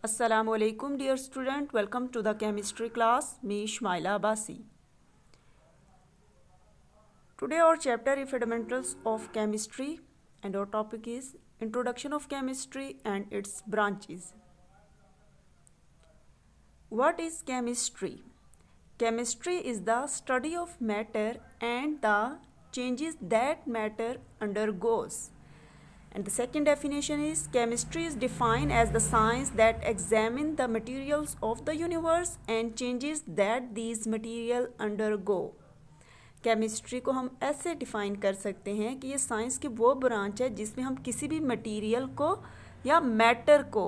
Assalamualaikum dear student, welcome to the chemistry class. Me Shmaila Abasi. Today our chapter is fundamentals of chemistry and our topic is introduction of chemistry and its branches. What is chemistry? Chemistry is the study of matter and the changes that matter undergoes. And the second definition is chemistry is defined as the science that examines the materials of the universe and changes that these material undergo. Chemistry को हम ऐसे define कर सकते हैं कि ये science की वो ब्रांच है जिसमें हम किसी भी मटेरियल को या मैटर को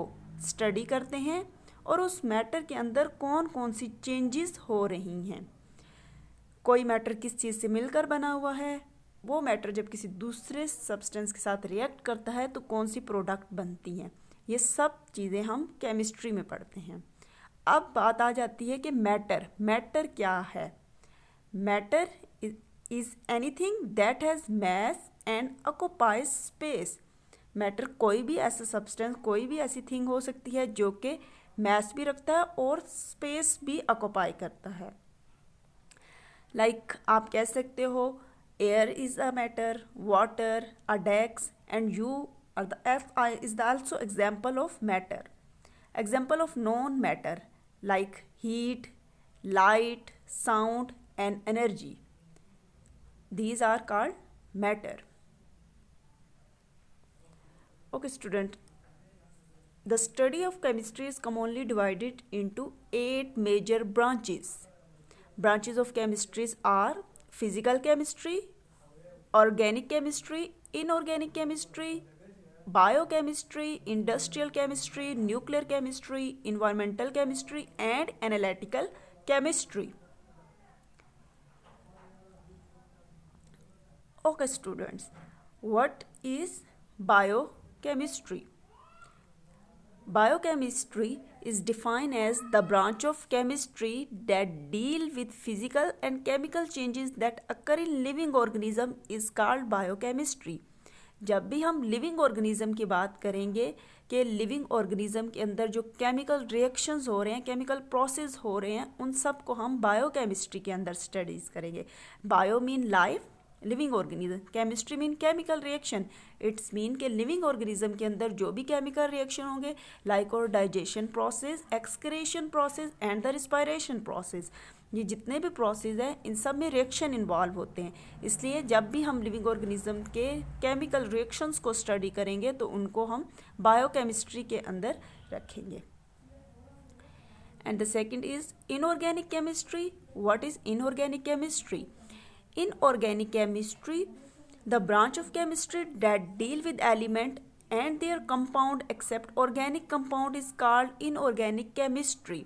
स्टडी करते हैं और उस मैटर के अंदर कौन कौन सी चेंजेस हो रही हैं। कोई मैटर किस चीज़ से मिलकर बना हुआ है, वो मैटर जब किसी दूसरे सब्सटेंस के साथ रिएक्ट करता है तो कौन सी प्रोडक्ट बनती हैं। ये सब चीज़ें हम केमिस्ट्री में पढ़ते हैं। अब बात आ जाती है कि मैटर क्या है। Matter is anything that has mass and occupies space. Matter कोई भी ऐसा सब्सटेंस, कोई भी ऐसी थिंग हो सकती है जो कि मैस भी रखता है और स्पेस भी ऑक्युपाई करता है। लाइक आप कह सकते हो air is a matter, water, a desk, and you or the Fi is the also example of matter. Example of non-matter like heat, light, sound, and energy. These are called matter. Okay, student. The study of chemistry is commonly divided into 8 major branches. Branches of chemistry are physical chemistry, organic chemistry, inorganic chemistry, biochemistry, industrial chemistry, nuclear chemistry, environmental chemistry, and analytical chemistry. Okay, students, what is biochemistry? Biochemistry is defined as the branch of chemistry that deal with physical and chemical changes that occur in living organism is called biochemistry. जब भी हम living organism की बात करेंगे कि living organism के अंदर जो केमिकल रिएक्शंस हो रहे हैं, केमिकल प्रोसेस हो रहे हैं, उन सब को हम बायोकेमिस्ट्री के अंदर स्टडीज़ करेंगे। Bio mean life, living organism, chemistry mean chemical reaction. It's mean के लिविंग ऑर्गेनिज्म के अंदर जो भी केमिकल रिएक्शन होंगे लाइक और digestion process, excretion process and the respiration process, ये जितने भी प्रोसेस हैं इन सब में रिएक्शन इन्वॉल्व होते हैं। इसलिए जब भी हम लिविंग ऑर्गेनिज्म के केमिकल रिएक्शंस को स्टडी करेंगे तो उनको हम बायोकेमिस्ट्री के अंदर रखेंगे। And the second is inorganic chemistry. What is inorganic chemistry? Inorganic chemistry, the branch of chemistry that deal with element and their compound except organic compound is called inorganic chemistry.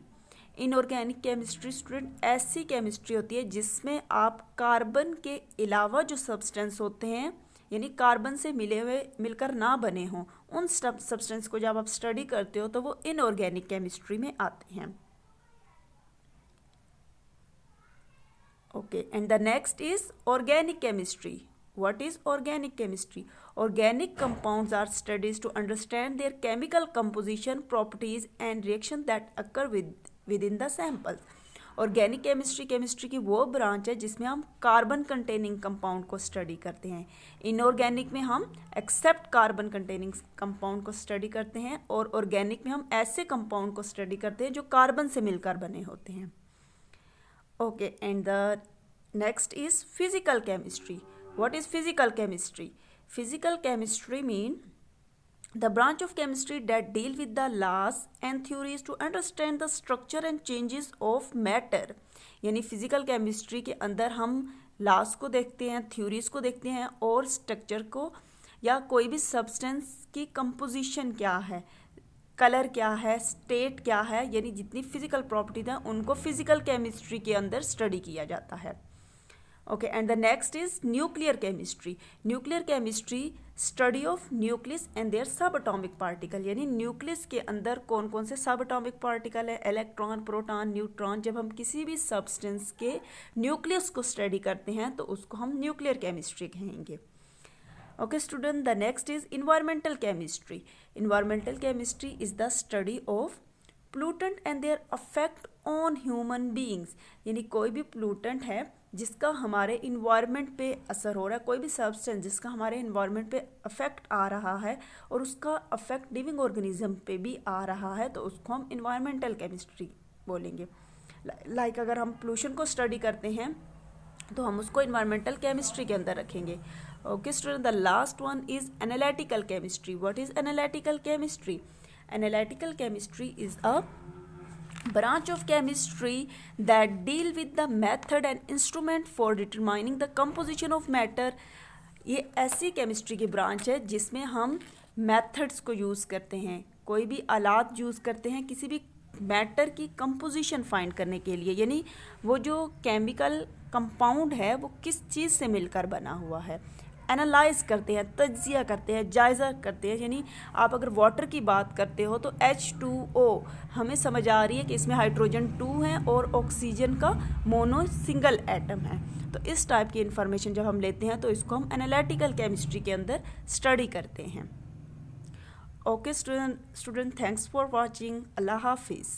Inorganic chemistry student ऐसी chemistry होती है जिसमें आप carbon के अलावा जो substance होते हैं यानी कार्बन से मिलकर ना बने हों, उन सब्सटेंस को जब आप स्टडी करते हो तो वो इनऑर्गेनिक केमिस्ट्री में आते हैं। Okay, and the next is organic chemistry. What is organic chemistry? Organic compounds are studies to understand their chemical composition, properties and reaction that occur within the samples. Organic chemistry की वो branch है जिसमें हम carbon containing compound को study करते हैं। Inorganic में हम एक्सेप्ट कार्बन कंटेनिंग कंपाउंड को स्टडी करते हैं और ऑर्गेनिक में हम ऐसे कंपाउंड को स्टडी करते हैं जो कार्बन से मिलकर बने होते हैं। Okay, and the next is physical chemistry. What is physical chemistry? Physical chemistry mean the branch of chemistry that deal with the laws and theories to understand the structure and changes of matter. यानी physical chemistry के अंदर हम loss को देखते हैं, theories को देखते हैं और स्ट्रक्चर को या कोई भी सब्सटेंस की कंपोजिशन क्या है, कलर क्या है, स्टेट क्या है, यानी जितनी फिजिकल प्रॉपर्टीज हैं उनको फिजिकल केमिस्ट्री के अंदर स्टडी किया जाता है। Okay, and the next is nuclear chemistry. Nuclear chemistry study of nucleus and their sub atomic particle, यानी न्यूक्लियस के अंदर कौन कौन से सब एटॉमिक पार्टिकल है, इलेक्ट्रॉन, प्रोटॉन, न्यूट्रॉन। जब हम किसी भी सब्सटेंस के न्यूक्लियस को स्टडी करते हैं तो उसको हम न्यूक्लियर केमिस्ट्री कहेंगे। Okay, student, the next is environmental chemistry. Environmental chemistry is the study of pollutant and their affect on human beings, यानी कोई भी पोल्यूटेंट है जिसका हमारे इन्वायरमेंट पे असर हो रहा है, कोई भी सब्सटेंस जिसका हमारे इन्वायरमेंट पे अफेक्ट आ रहा है और उसका अफेक्ट लिविंग ऑर्गेनिज्म पे भी आ रहा है, तो उसको हम इन्वायरमेंटल केमिस्ट्री बोलेंगे। लाइक अगर हम पोल्यूशन को स्टडी करते हैं तो हम उसको इन्वायरमेंटल केमिस्ट्री के अंदर रखेंगे। Okay student, the last one is analytical chemistry. What is analytical chemistry? Analytical chemistry is a branch of chemistry that deal with the method and instrument for determining the composition of matter। ये ऐसी chemistry की branch है जिसमें हम methods को use करते हैं, कोई भी आलात यूज़ करते हैं किसी भी मैटर की कंपोजिशन फाइंड करने के लिए, यानी वो जो केमिकल कंपाउंड है वो किस चीज़ से मिलकर बना हुआ है। एनालाइज करते हैं, तज्जिया करते हैं, जायज़ा करते हैं। यानी आप अगर वाटर की बात करते हो तो H2O हमें समझ आ रही है कि इसमें हाइड्रोजन 2 है और ऑक्सीजन का मोनो सिंगल एटम है। तो इस टाइप की इंफॉर्मेशन जब हम लेते हैं तो इसको हम एनालिटिकल केमिस्ट्री के अंदर स्टडी करते हैं। Okay student, thanks for watching. Allah हाफिज़।